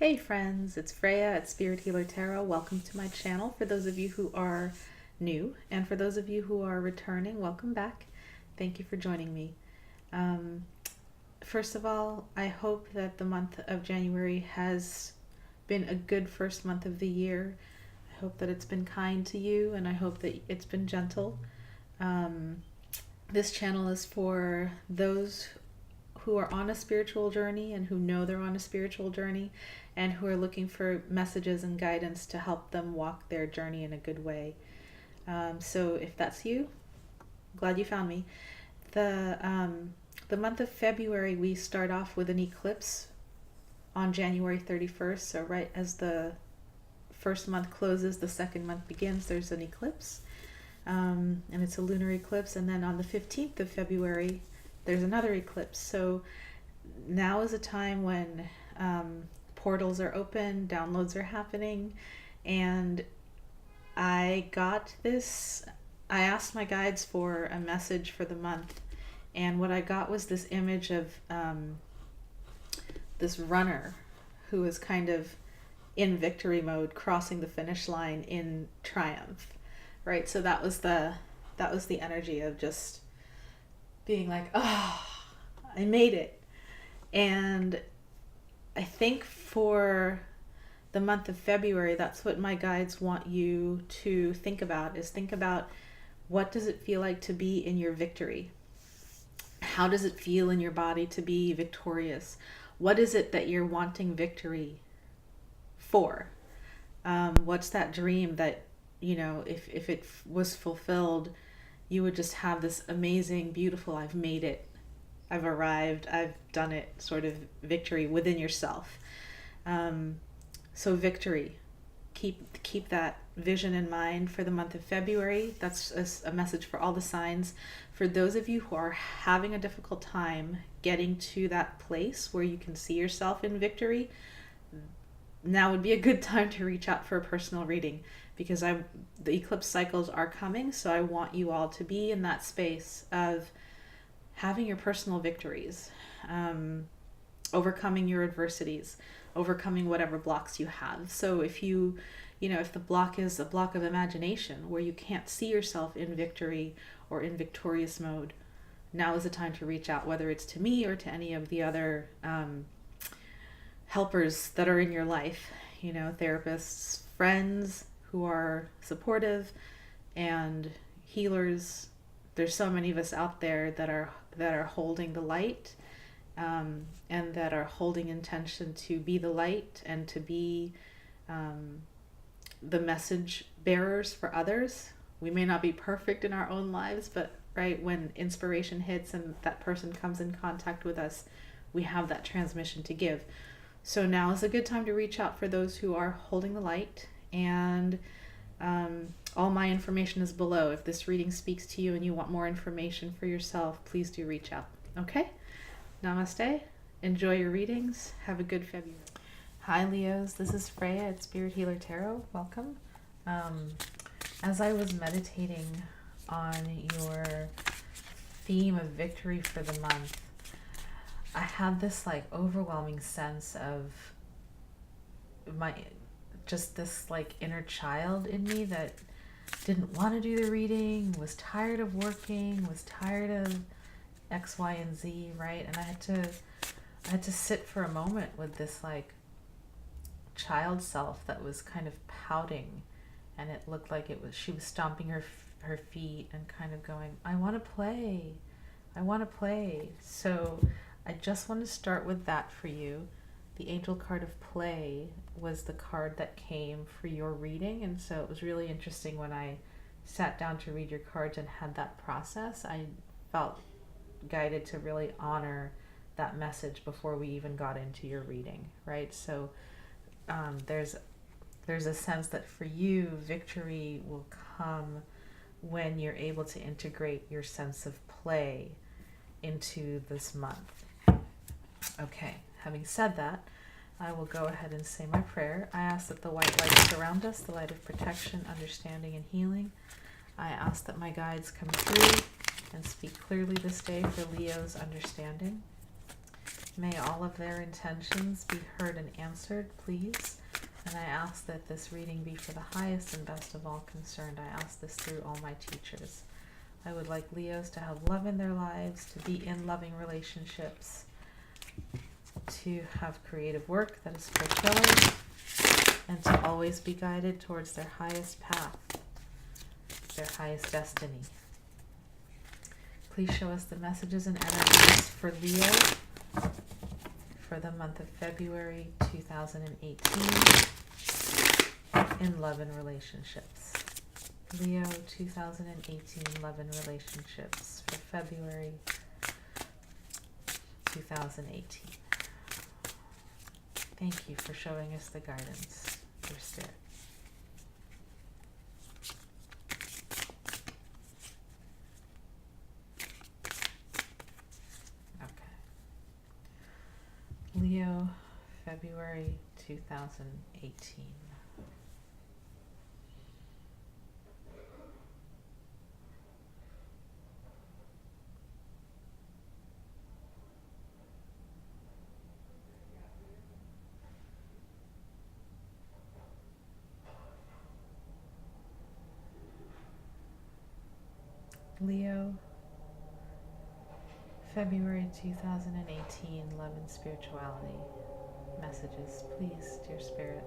Hey friends, it's Freya at Spirit Healer Tarot. Welcome to my channel. For those of you who are new, and for those of you who are returning, welcome back. Thank you for joining me. First of all, I hope that the month of January has been a good first month of the year. I hope that it's been kind to you, and I hope that it's been gentle. This channel is for those who are on a spiritual journey and who know they're on a spiritual journey and who are looking for messages and guidance to help them walk their journey in a good way. So if that's you, glad you found me. The month of February, we start off with an eclipse on January 31st. So right as the first month closes, the second month begins, there's an eclipse. And it's a lunar eclipse. And then on the 15th of February, there's another eclipse. So now is a time when portals are open, downloads are happening, and I asked my guides for a message for the month, and what I got was this image of this runner who is kind of in victory mode, crossing the finish line in triumph, right? So that was the energy of just being like, oh, I made it. And I think for the month of February, that's what my guides want you to think about, is think about, what does it feel like to be in your victory? How does it feel in your body to be victorious? What is it that you're wanting victory for? What's that dream that, if it was fulfilled, you would just have this amazing, beautiful, I've made it, I've arrived, I've done it sort of victory within yourself. So victory, keep that vision in mind for the month of February. That's a message for all the signs. For those of you who are having a difficult time getting to that place where you can see yourself in victory, now would be a good time to reach out for a personal reading, because the eclipse cycles are coming, so I want you all to be in that space of having your personal victories, overcoming your adversities, overcoming whatever blocks you have. So if if the block is a block of imagination where you can't see yourself in victory or in victorious mode, now is the time to reach out, whether it's to me or to any of the other helpers that are in your life, therapists, friends who are supportive, and healers. There's so many of us out there that are holding the light, and that are holding intention to be the light and to be the message bearers for others. We may not be perfect in our own lives, but right when inspiration hits and that person comes in contact with us, we have that transmission to give. So now is a good time to reach out for those who are holding the light, and all my information is below. If this reading speaks to you and you want more information for yourself, please do reach out. Okay? Namaste. Enjoy your readings. Have a good February. Hi Leos, this is Freya at Spirit Healer Tarot. Welcome. As I was meditating on your theme of victory for the month, I had this overwhelming sense of this inner child in me that didn't want to do the reading, was tired of working, was tired of X, Y, and Z, right? And I had to sit for a moment with this child self that was kind of pouting, and it looked like she was stomping her feet and kind of going, I want to play. So I just want to start with that for you. The angel card of play was the card that came for your reading, and so it was really interesting when I sat down to read your cards and had that process. I felt guided to really honor that message before we even got into your reading, right? So there's a sense that for you, victory will come when you're able to integrate your sense of play into this month. Okay, having said that, I will go ahead and say my prayer. I ask that the white light surround us, the light of protection, understanding, and healing. I ask that my guides come through and speak clearly this day for Leo's understanding. May all of their intentions be heard and answered, please. And I ask that this reading be for the highest and best of all concerned. I ask this through all my teachers. I would like Leos to have love in their lives, to be in loving relationships, to have creative work that is fulfilling, and to always be guided towards their highest path, their highest destiny. Please show us the messages and energies for Leo for the month of February 2018 in love and relationships. Leo 2018 love and relationships for February 2018. Thank you for showing us the guidance, your spirit. Okay. Leo, February 2018. Leo, February 2018, love and spirituality. Messages, please, dear spirit.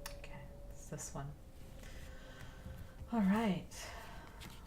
Okay, it's this one. All right,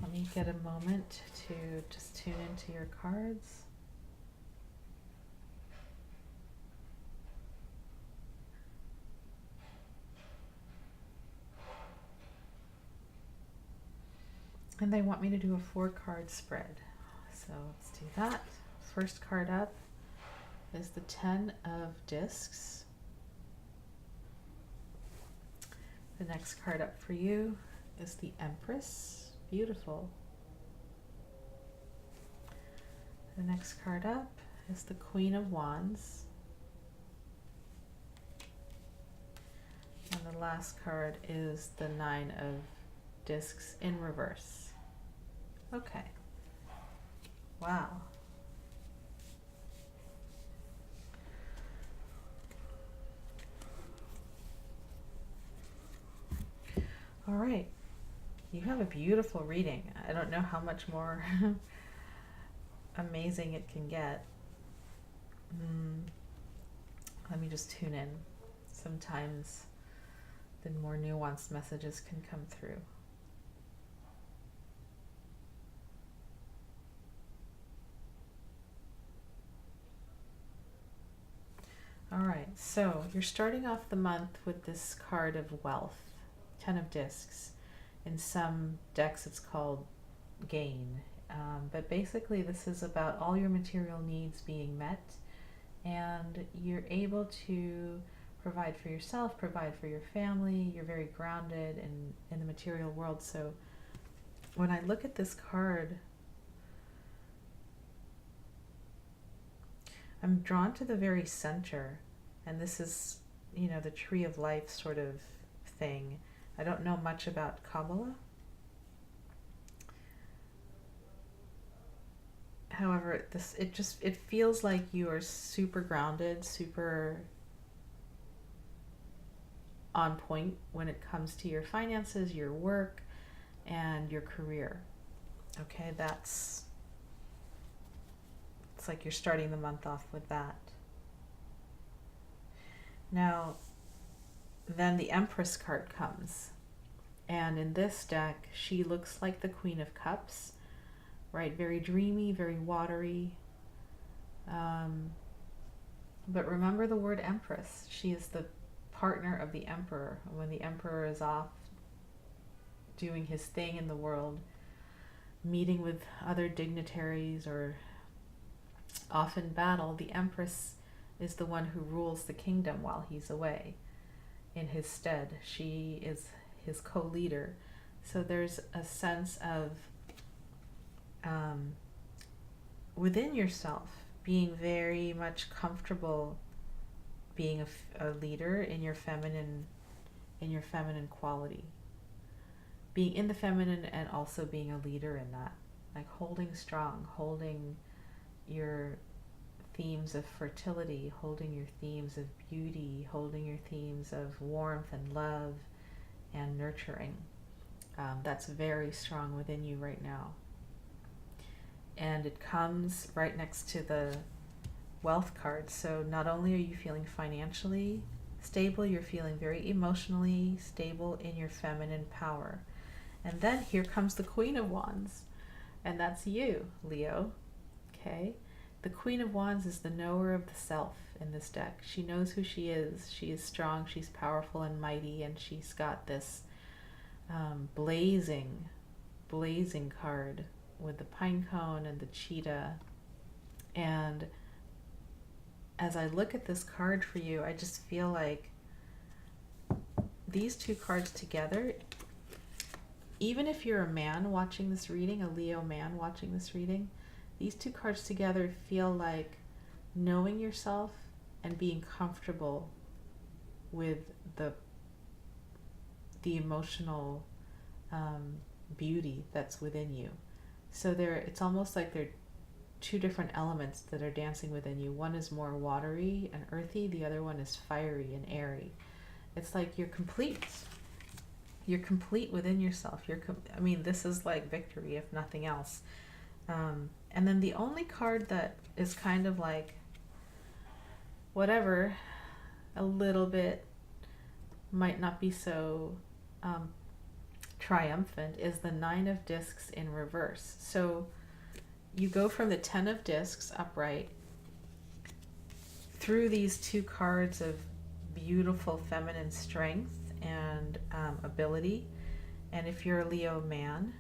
let me get a moment to just tune into your cards. And they want me to do a 4-card spread. So let's do that. First card up is the 10 of Discs. The next card up for you is the Empress. Beautiful. The next card up is the Queen of Wands. And the last card is the 9 of Discs in reverse. Okay. Wow. All right. You have a beautiful reading. I don't know how much more amazing it can get. Let me just tune in. Sometimes the more nuanced messages can come through. All right, so you're starting off the month with this card of wealth, 10 of Discs. In some decks it's called gain, but basically this is about all your material needs being met, and you're able to provide for yourself, provide for your family. You're very grounded in the material world. So when I look at this card, I'm drawn to the very center, and this is, you know, the tree of life sort of thing. I don't know much about Kabbalah. However, it feels like you are super grounded, super on point when it comes to your finances, your work, and your career. Okay, it's like you're starting the month off with that. Now, then the Empress card comes. And in this deck, she looks like the Queen of Cups, right? Very dreamy, very watery. But remember the word Empress. She is the partner of the Emperor. When the Emperor is off doing his thing in the world, meeting with other dignitaries or off in battle, the Empress is the one who rules the kingdom while he's away. In his stead, she is his co-leader. So there's a sense of within yourself being very much comfortable being a leader in your feminine quality. being in the feminine and also being a leader in that, like holding strong, holding your themes of fertility, holding your themes of beauty, holding your themes of warmth and love and nurturing. That's very strong within you right now. And it comes right next to the wealth card. So not only are you feeling financially stable, you're feeling very emotionally stable in your feminine power. And then here comes the Queen of Wands, and that's you, Leo. Okay? The Queen of Wands is the knower of the self in this deck. She knows who she is. She is strong, she's powerful and mighty, and she's got this blazing card with the pine cone and the cheetah. And as I look at this card for you, I just feel like these two cards together, even if you're a man watching this reading, a Leo man watching this reading, these two cards together feel like knowing yourself and being comfortable with the emotional beauty that's within you. So it's almost like they're two different elements that are dancing within you. One is more watery and earthy, the other one is fiery and airy. It's like you're complete. You're complete within yourself. This is like victory, if nothing else. And then the only card that is kind of like, whatever, a little bit might not be so triumphant, is the Nine of Discs in reverse. So you go from the Ten of Discs upright through these two cards of beautiful feminine strength and ability. And if you're a Leo man,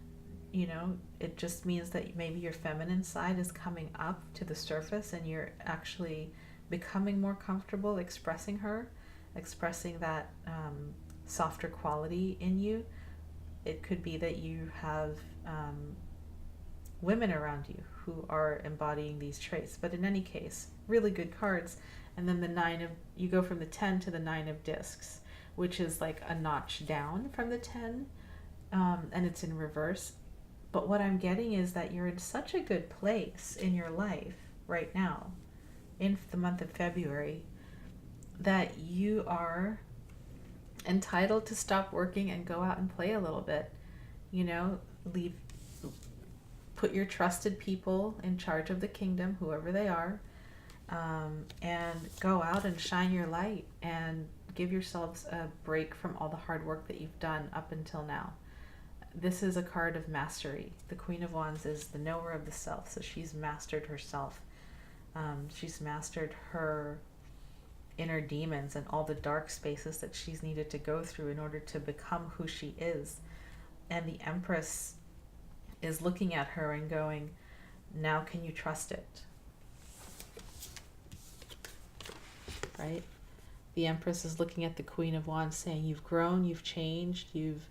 it just means that maybe your feminine side is coming up to the surface and you're actually becoming more comfortable expressing that softer quality in you. It could be that you have women around you who are embodying these traits. But in any case, really good cards. And then you go from the 10 to the 9 of Discs, which is like a notch down from the 10, and it's in reverse. But what I'm getting is that you're in such a good place in your life right now, in the month of February, that you are entitled to stop working and go out and play a little bit. Put your trusted people in charge of the kingdom, whoever they are, and go out and shine your light and give yourselves a break from all the hard work that you've done up until now. This is a card of mastery. The Queen of Wands is the knower of the self, so she's mastered herself. She's mastered her inner demons and all the dark spaces that she's needed to go through in order to become who she is. And the Empress is looking at her and going, now can you trust it? Right? The Empress is looking at the Queen of Wands saying, you've grown, you've changed, you've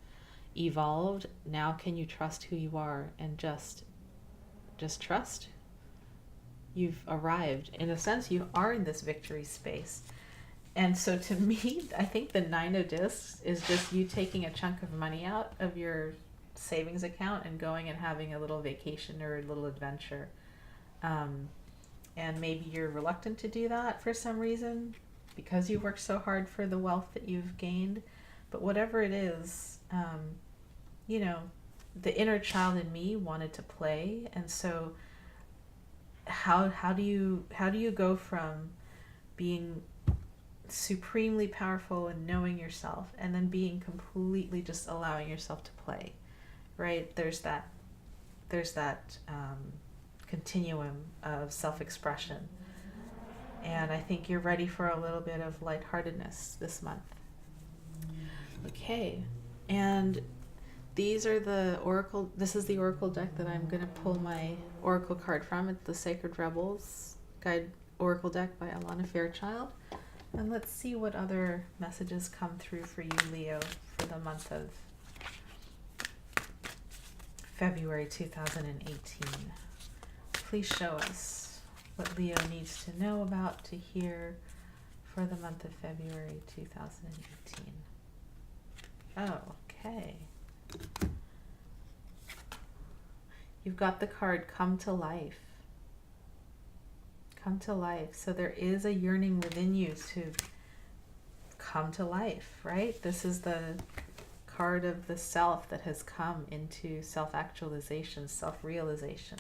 evolved. Now can you trust who you are and just trust? You've arrived. In a sense, you are in this victory space. And so to me, I think the 9 of Discs is just you taking a chunk of money out of your savings account and going and having a little vacation or a little adventure. And maybe you're reluctant to do that for some reason because you worked so hard for the wealth that you've gained. But whatever it is, the inner child in me wanted to play. And so how do you go from being supremely powerful and knowing yourself and then being completely just allowing yourself to play, right? There's that continuum of self-expression, and I think you're ready for a little bit of lightheartedness this month. Okay, and these are the oracle. This is the oracle deck that I'm going to pull my oracle card from. It's the Sacred Rebels Guide Oracle deck by Alana Fairchild. And let's see what other messages come through for you, Leo, for the month of February 2018. Please show us what Leo needs to know about, to hear for the month of February 2018. Oh, okay. You've got the card come to life. Come to life. So there is a yearning within you to come to life, right? This is the card of the self that has come into self-actualization, self-realization.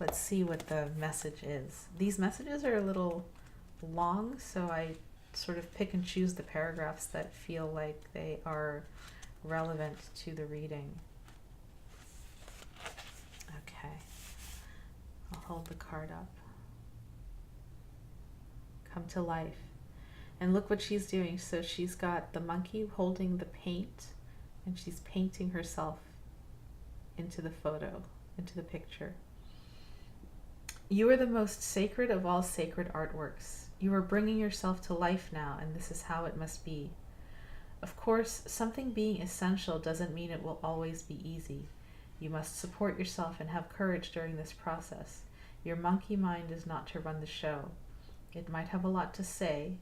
Let's see what the message is. These messages are a little long, so I sort of pick and choose the paragraphs that feel like they are relevant to the reading. Okay, I'll hold the card up. Come to life. And look what she's doing. So she's got the monkey holding the paint, and she's painting herself into the photo, into the picture. You are the most sacred of all sacred artworks. You are bringing yourself to life now, and this is how it must be. Of course, something being essential doesn't mean it will always be easy. You must support yourself and have courage during this process. Your monkey mind is not to run the show. It might have a lot to say,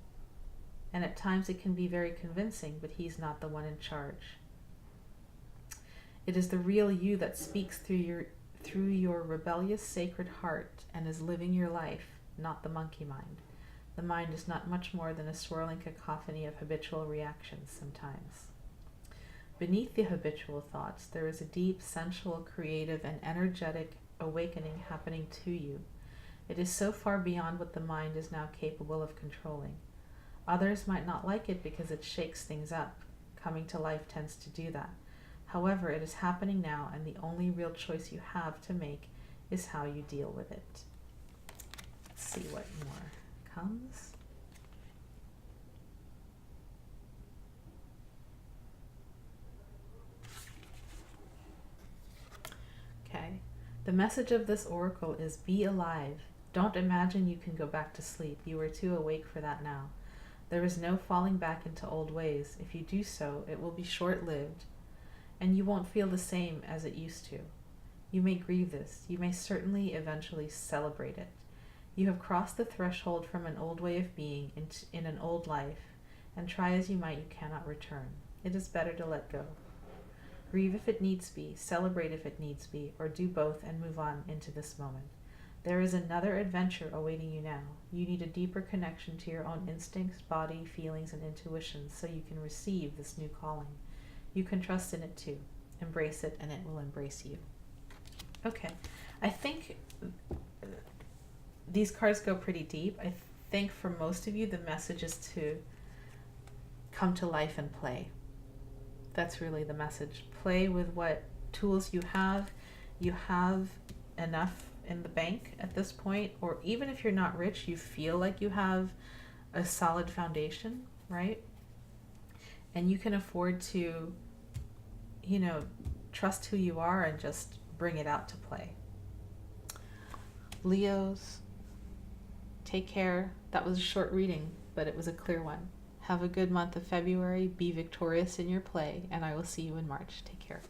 and at times it can be very convincing, but he's not the one in charge. It is the real you that speaks through your rebellious sacred heart and is living your life, not the monkey mind. The mind is not much more than a swirling cacophony of habitual reactions sometimes. Beneath the habitual thoughts, there is a deep, sensual, creative, and energetic awakening happening to you. It is so far beyond what the mind is now capable of controlling. Others might not like it because it shakes things up. Coming to life tends to do that. However, it is happening now, and the only real choice you have to make is how you deal with it. Let's see what more comes. Okay. The message of this oracle is be alive. Don't imagine you can go back to sleep. You are too awake for that now. There is no falling back into old ways. If you do so, it will be short-lived, and you won't feel the same as it used to. You may grieve this. You may certainly eventually celebrate it. You have crossed the threshold from an old way of being in an old life, and try as you might, you cannot return. It is better to let go. Grieve if it needs be, celebrate if it needs be, or do both and move on into this moment. There is another adventure awaiting you now. You need a deeper connection to your own instincts, body, feelings, and intuitions so you can receive this new calling. You can trust in it too. Embrace it, and it will embrace you. Okay, I think these cards go pretty deep. I think for most of you, the message is to come to life and play. That's really the message. Play with what tools you have. You have enough in the bank at this point, or even if you're not rich, you feel like you have a solid foundation, right? And you can afford to, trust who you are and just bring it out to play. Leos, take care. That was a short reading, but it was a clear one. Have a good month of February. Be victorious in your play, and I will see you in March. Take care.